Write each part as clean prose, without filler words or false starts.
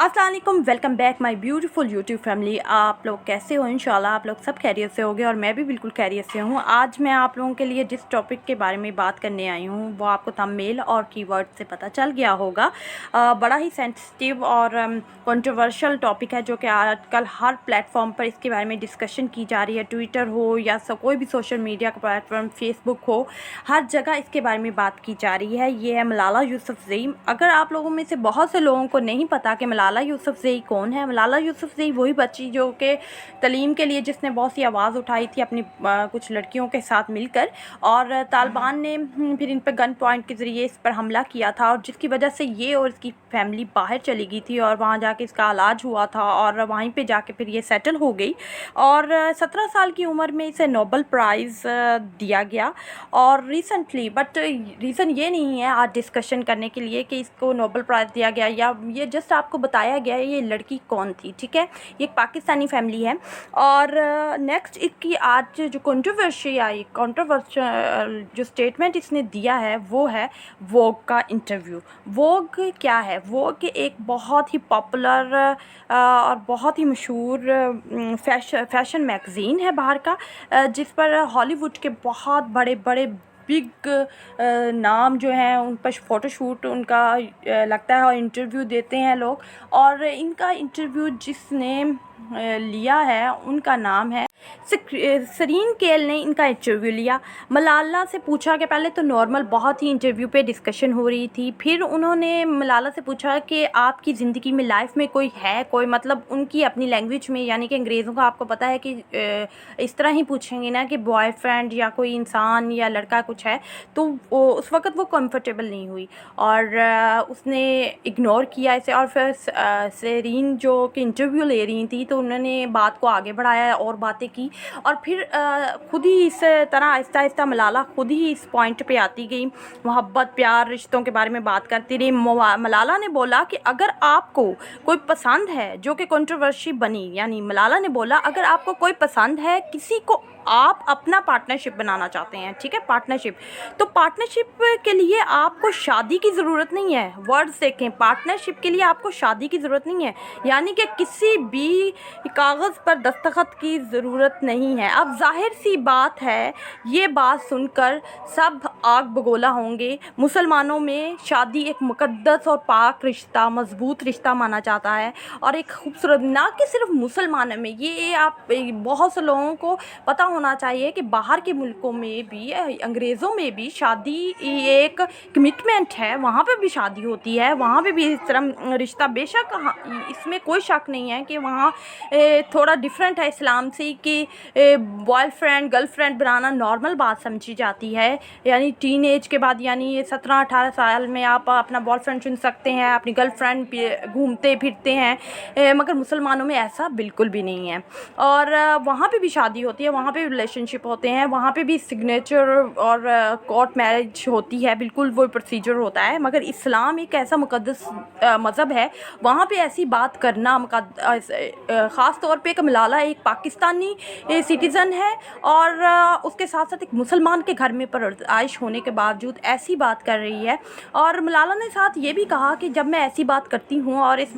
अस्सलाम वालेकुम, welcome back my beautiful YouTube family. आप लोग कैसे हो? इंशाल्लाह आप लोग सब खैरियत से होंगे और मैं भी बिल्कुल खैरियत से हूँ। आज मैं आप लोगों के लिए जिस टॉपिक के बारे में बात करने आई हूँ वो आपको थंबनेल और कीवर्ड से पता चल गया होगा। बड़ा ही सेंसिटिव और कंट्रोवर्शियल टॉपिक है जो कि आजकल हर प्लेटफॉर्म पर इसके बारे में डिस्कशन की जा रही है। ट्विटर हो या कोई भी सोशल मीडिया का प्लेटफॉर्म, फेसबुक हो, हर जगह इसके बारे में बात की जा रही है। ये है मलाला यूसुफ़ज़ई। अगर आप लोगों में से बहुत से लोगों को नहीं पता कि मलाला यूसुफ़ज़ई कौन है, मलाला यूसुफ़ज़ई वही बच्ची जो कि तलीम के लिए जिसने बहुत सी आवाज़ उठाई थी अपनी कुछ लड़कियों के साथ मिलकर, और तालिबान ने फिर इन पर गन पॉइंट के ज़रिए इस पर हमला किया था, और जिसकी वजह से ये और इसकी फैमिली बाहर चली गई थी और वहाँ जाके इसका इलाज हुआ था और वहीं पे जाके फिर ये सेटल हो गई। और 17 साल की उम्र में इसे नोबेल प्राइज़ दिया गया। और रिसेंटली, बट रीज़न ये नहीं है आज डिस्कशन करने के लिए कि इसको नोबेल प्राइज़ दिया गया, या ये जस्ट आपको बताया गया है ये लड़की कौन थी। ठीक है, ये एक पाकिस्तानी फैमिली है। और नेक्स्ट इसकी आज जो कंट्रोवर्शियल जो स्टेटमेंट इसने दिया है वो है वोग का इंटरव्यू। वोग क्या है? वोग एक बहुत ही पॉपुलर और बहुत ही मशहूर फैशन मैगज़ीन है बाहर का, जिस पर हॉलीवुड के बहुत बड़े बड़े बिग नाम जो हैं उन पर फ़ोटोशूट उनका लगता है और इंटरव्यू देते हैं लोग। और इनका इंटरव्यू जिसने लिया है उनका नाम है सरीन केल ने इनका इंटरव्यू लिया। मलाला से पूछा कि पहले तो नॉर्मल बहुत ही इंटरव्यू पे डिस्कशन हो रही थी, फिर उन्होंने मलाला से पूछा कि आपकी ज़िंदगी में लाइफ में कोई है, कोई मतलब उनकी अपनी लैंग्वेज में, यानी कि अंग्रेज़ों का आपको पता है कि इस तरह ही पूछेंगे ना कि बॉयफ्रेंड या कोई इंसान या लड़का कुछ है, तो उस वक़्त वो कंफर्टेबल नहीं हुई और उसने इग्नोर किया इसे। और फिर सरीन जो कि इंटरव्यू ले रही थी तो उन्होंने बात को आगे बढ़ाया और बातें की, और फिर खुद ही इस तरह आहिस्ता आहिस्ता मलाला खुद ही इस पॉइंट पे आती गई, मोहब्बत, प्यार, रिश्तों के बारे में बात करती रही। मलाला ने बोला कि अगर आपको कोई पसंद है, जो कि कंट्रोवर्सी बनी, यानी मलाला ने बोला अगर आपको कोई पसंद है, किसी को आप अपना पार्टनरशिप बनाना चाहते हैं, ठीक है, पार्टनरशिप, तो पार्टनरशिप के लिए आपको शादी की ज़रूरत नहीं है। वर्ड्स देखें, पार्टनरशिप के लिए आपको शादी की ज़रूरत नहीं है, यानी कि किसी भी कागज़ पर दस्तखत की ज़रूरत नहीं है। अब जाहिर सी बात है, ये बात सुनकर सब आग बगोला होंगे। मुसलमानों में शादी एक मुक़द्दस और पाक रिश्ता, मज़बूत रिश्ता माना जाता है, और एक खूबसूरत, ना कि सिर्फ मुसलमानों में, ये आप बहुत से लोगों को पता होना चाहिए कि बाहर के मुल्कों में भी, अंग्रेज़ों में भी शादी एक कमिटमेंट है, वहाँ पे भी शादी होती है, वहाँ पे भी इस तरह रिश्ता, बेशक इसमें कोई शक नहीं है कि वहाँ थोड़ा डिफरेंट है इस्लाम से कि बॉयफ्रेंड गर्लफ्रेंड बनाना नॉर्मल बात समझी जाती है, यानी टीन एज के बाद, यानी 17-18 साल में आप अपना बॉयफ्रेंड चुन सकते हैं, अपनी गर्लफ्रेंड घूमते फिरते हैं, मगर मुसलमानों में ऐसा बिल्कुल भी नहीं है। और वहाँ पे भी शादी होती है, वहाँ पे रिलेशनशिप होते हैं, वहाँ पे भी सिग्नेचर और कोर्ट मैरिज होती है, बिल्कुल वो प्रोसीजर होता है। मगर इस्लाम एक ऐसा मुक़द्दस मज़हब है, वहाँ पे ऐसी बात करना ख़ास तौर पे कि मलाला एक पाकिस्तानी सिटीज़न है और उसके साथ साथ एक मुसलमान के घर में पैदाइश होने के बावजूद ऐसी बात कर रही है। और मलाला ने साथ ये भी कहा कि जब मैं ऐसी बात करती हूँ और इस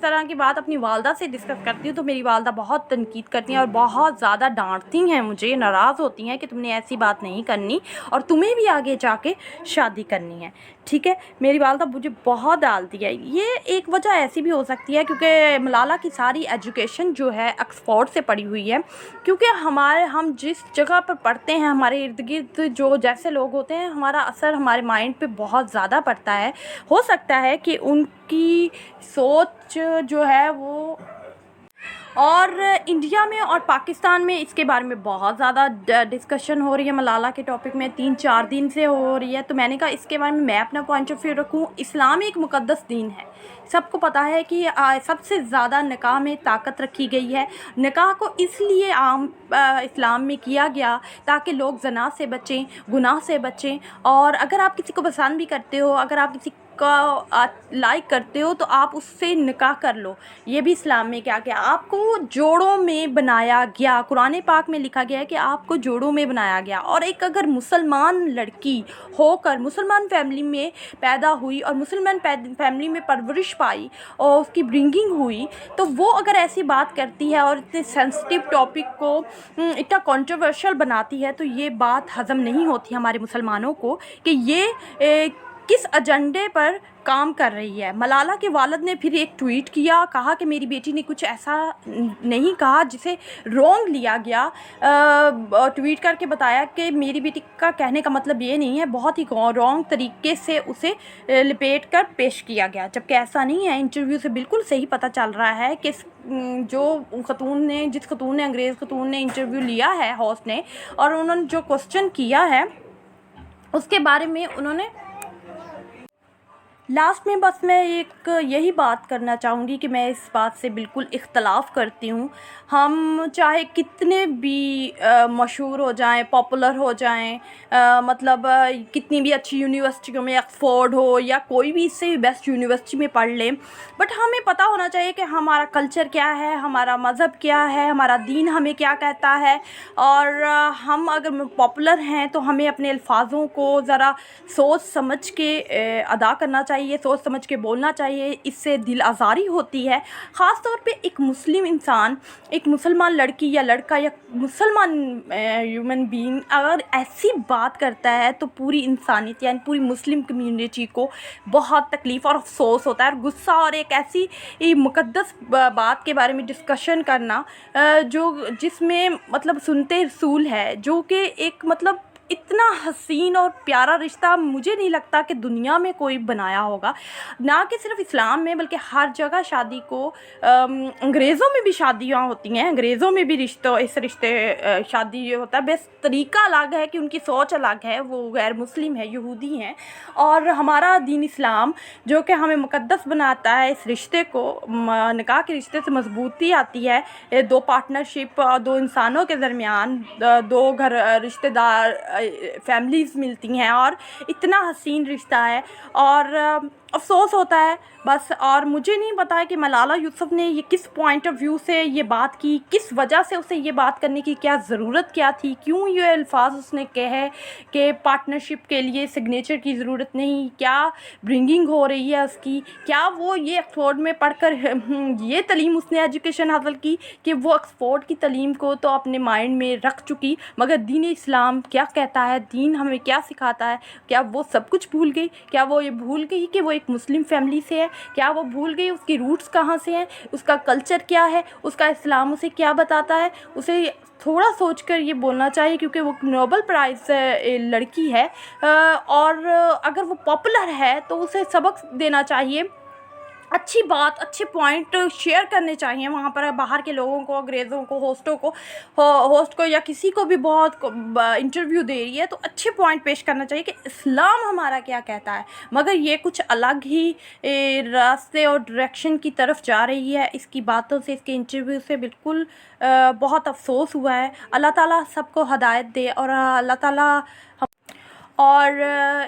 तरह की बात अपनी वालदा से डिस्कस करती हूँ तो मेरी वालदा बहुत तनकीद करती हैं और बहुत ज़्यादा डांटती हैं, मुझे नाराज़ होती हैं कि तुमने ऐसी बात नहीं करनी और तुम्हें भी आगे जाके शादी करनी है। ठीक है, मेरी वालदा मुझे बहुत डालती है। ये एक वजह ऐसी भी हो सकती है क्योंकि मलाला की सारी एजुकेशन जो है ऑक्सफोर्ड से पढ़ी हुई है, क्योंकि हम जिस जगह पर पढ़ते हैं, हमारे इर्द गिर्द जो जैसे लोग होते हैं, हमारा असर हमारे माइंड पे बहुत ज़्यादा पड़ता है। हो सकता है कि उनकी सोच जो है वो, और इंडिया में और पाकिस्तान में इसके बारे में बहुत ज़्यादा डिस्कशन हो रही है। मलाला के टॉपिक में 3-4 दिन से हो रही है, तो मैंने कहा इसके बारे में मैं अपना पॉइंट ऑफ व्यू रखूँ। इस्लाम एक मुक़द्दस दीन है, सबको पता है कि सबसे ज़्यादा निकाह में ताकत रखी गई है। निकाह को इसलिए आम इस्लाम में किया गया ताकि लोग ज़ना से बचें, गुनाह से बचें। और अगर आप किसी को पसंद भी करते हो, अगर आप किसी لائک کرتے ہو تو آپ اس سے نکاح کر لو. یہ بھی اسلام میں کیا کیا آپ کو جوڑوں میں بنایا گیا. قرآن پاک میں لکھا گیا ہے کہ آپ کو جوڑوں میں بنایا گیا. اور ایک اگر مسلمان لڑکی ہو کر مسلمان فیملی میں پیدا ہوئی اور مسلمان فیملی میں پرورش پائی اور اس کی برنگنگ ہوئی, تو وہ اگر ایسی بات کرتی ہے اور اتنے سینسٹیو ٹاپک کو اتنا کنٹروورشل بناتی ہے, تو یہ بات ہضم نہیں ہوتی ہمارے مسلمانوں کو کہ یہ کس ایجنڈے پر کام کر رہی ہے. ملالہ کے والد نے پھر ایک ٹویٹ کیا, کہا کہ میری بیٹی نے کچھ ایسا نہیں کہا جسے رونگ لیا گیا. ٹویٹ کر کے بتایا کہ میری بیٹی کا کہنے کا مطلب یہ نہیں ہے, بہت ہی رونگ طریقے سے اسے لپیٹ کر پیش کیا گیا, جبکہ ایسا نہیں ہے. انٹرویو سے بالکل صحیح پتہ چل رہا ہے کہ جس خاتون نے انگریز خاتون نے انٹرویو لیا ہے ہوسٹ نے, اور انہوں نے جو کوسچن کیا ہے اس کے بارے میں انہوں نے لاسٹ میں بس میں ایک یہی بات کرنا چاہوں گی کہ میں اس بات سے بالکل اختلاف کرتی ہوں. ہم چاہے کتنے بھی مشہور ہو جائیں, پاپولر ہو جائیں, مطلب کتنی بھی اچھی یونیورسٹیوں میں آکسفورڈ ہو یا کوئی بھی اس سے بیسٹ یونیورسٹی میں پڑھ لیں, بٹ ہمیں پتہ ہونا چاہیے کہ ہمارا کلچر کیا ہے, ہمارا مذہب کیا ہے, ہمارا دین ہمیں کیا کہتا ہے. اور ہم اگر پاپولر ہیں تو ہمیں اپنے الفاظوں کو ذرا سوچ سمجھ کے ادا کرنا چاہیے, سوچ سمجھ کے بولنا چاہیے. اس سے دل آزاری ہوتی ہے, خاص طور پہ ایک مسلم انسان, ایک مسلمان لڑکی یا لڑکا یا مسلمان ہیومن بینگ اگر ایسی بات کرتا ہے تو پوری انسانیت یعنی پوری مسلم کمیونٹی کو بہت تکلیف اور افسوس ہوتا ہے اور غصہ, اور ایک ایسی مقدس بات کے بارے میں ڈسکشن کرنا جس میں مطلب سنتے رسول ہے, جو کہ ایک مطلب اتنا حسین اور پیارا رشتہ مجھے نہیں لگتا کہ دنیا میں کوئی بنایا ہوگا. نہ کہ صرف اسلام میں بلکہ ہر جگہ شادی کو انگریزوں میں بھی شادیاں ہوتی ہیں, انگریزوں میں بھی رشتے شادی ہوتا ہے, بس طریقہ الگ ہے کہ ان کی سوچ الگ ہے, وہ غیر مسلم ہے, یہودی ہیں. اور ہمارا دین اسلام جو کہ ہمیں مقدس بناتا ہے, اس رشتے کو نکاح کے رشتے سے مضبوطی آتی ہے, دو پارٹنرشپ, دو انسانوں کے درمیان دو رشتہ دار فیملیز ملتی ہیں اور اتنا حسین رشتہ ہے. اور افسوس ہوتا ہے بس. اور مجھے نہیں پتا ہے کہ ملالہ یوسف نے یہ کس پوائنٹ آف ویو سے یہ بات کی, کس وجہ سے اسے یہ بات کرنے کی کیا ضرورت کیا تھی, کیوں یہ الفاظ اس نے کہے کہ پارٹنرشپ کے لیے سگنیچر کی ضرورت نہیں, کیا برنگنگ ہو رہی ہے اس کی, کیا وہ یہ آکسفورڈ میں پڑھ کر یہ تعلیم اس نے ایجوکیشن حاصل کی کہ وہ آکسفورڈ کی تعلیم کو تو اپنے مائنڈ میں رکھ چکی, مگر دین اسلام کیا کہتا ہے, دین ہمیں کیا سکھاتا ہے, کیا وہ سب کچھ بھول گئی, کیا وہ یہ بھول گئی کہ وہ ایک مسلم فیملی سے ہے, کیا وہ بھول گئی اس کی روٹس کہاں سے ہیں, اس کا کلچر کیا ہے, اس کا اسلام اسے کیا بتاتا ہے. اسے تھوڑا سوچ کر یہ بولنا چاہیے کیونکہ وہ نوبل پرائز لڑکی ہے, اور اگر وہ پاپولر ہے تو اسے سبق دینا چاہیے, اچھی بات, اچھے پوائنٹ شیئر کرنے چاہیے وہاں پر باہر کے لوگوں کو, انگریزوں کو, ہوسٹ کو یا کسی کو بھی بہت انٹرویو دے رہی ہے تو اچھے پوائنٹ پیش کرنا چاہیے کہ اسلام ہمارا کیا کہتا ہے. مگر یہ کچھ الگ ہی راستے اور ڈائریکشن کی طرف جا رہی ہے. اس کی باتوں سے, اس کے انٹرویو سے بالکل بہت افسوس ہوا ہے. اللہ تعالیٰ سب کو ہدایت دے, اور اللہ تعالیٰ اور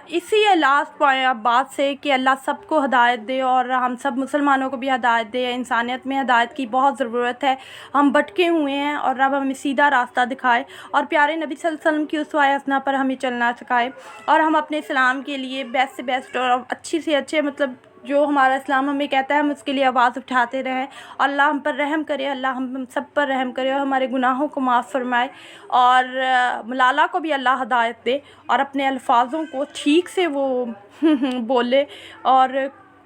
اسی لاسٹ بات سے کہ اللہ سب کو ہدایت دے اور ہم سب مسلمانوں کو بھی ہدایت دے. انسانیت میں ہدایت کی بہت ضرورت ہے, ہم بھٹکے ہوئے ہیں اور رب ہمیں سیدھا راستہ دکھائے اور پیارے نبی صلی اللہ علیہ وسلم کی اسوہ حسنہ پر ہمیں چلنا سکھائے, اور ہم اپنے اسلام کے لیے بیسٹ سے بیسٹ اور اچھی سے اچھے مطلب جو ہمارا اسلام ہمیں کہتا ہے ہم اس کے لیے آواز اٹھاتے رہیں. اللہ ہم پر رحم کرے, اللہ ہم سب پر رحم کرے اور ہمارے گناہوں کو معاف فرمائے, اور ملالہ کو بھی اللہ ہدایت دے اور اپنے الفاظوں کو ٹھیک سے وہ بولے. اور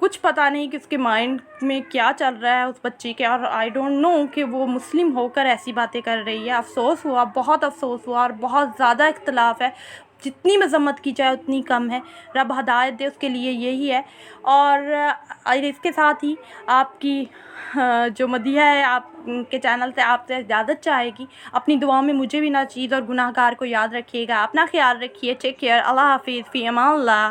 کچھ پتہ نہیں کہ اس کے مائنڈ میں کیا چل رہا ہے اس بچی کے, اور آئی ڈونٹ نو کہ وہ مسلم ہو کر ایسی باتیں کر رہی ہے. افسوس ہوا, بہت افسوس ہوا, اور بہت زیادہ اختلاف ہے. جتنی مذمت کی جائے اتنی کم ہے. رب ہدایت دے, اس کے لیے یہی ہے. اور اس کے ساتھ ہی آپ کی جو مدیحہ ہے آپ کے چینل سے آپ سے اجازت چاہے گی. اپنی دعاؤں میں مجھے بھی ناچیز اور گناہ گار کو یاد رکھیے گا. اپنا خیال رکھیے. Take care. اللہ حافظ. فی امان اللہ.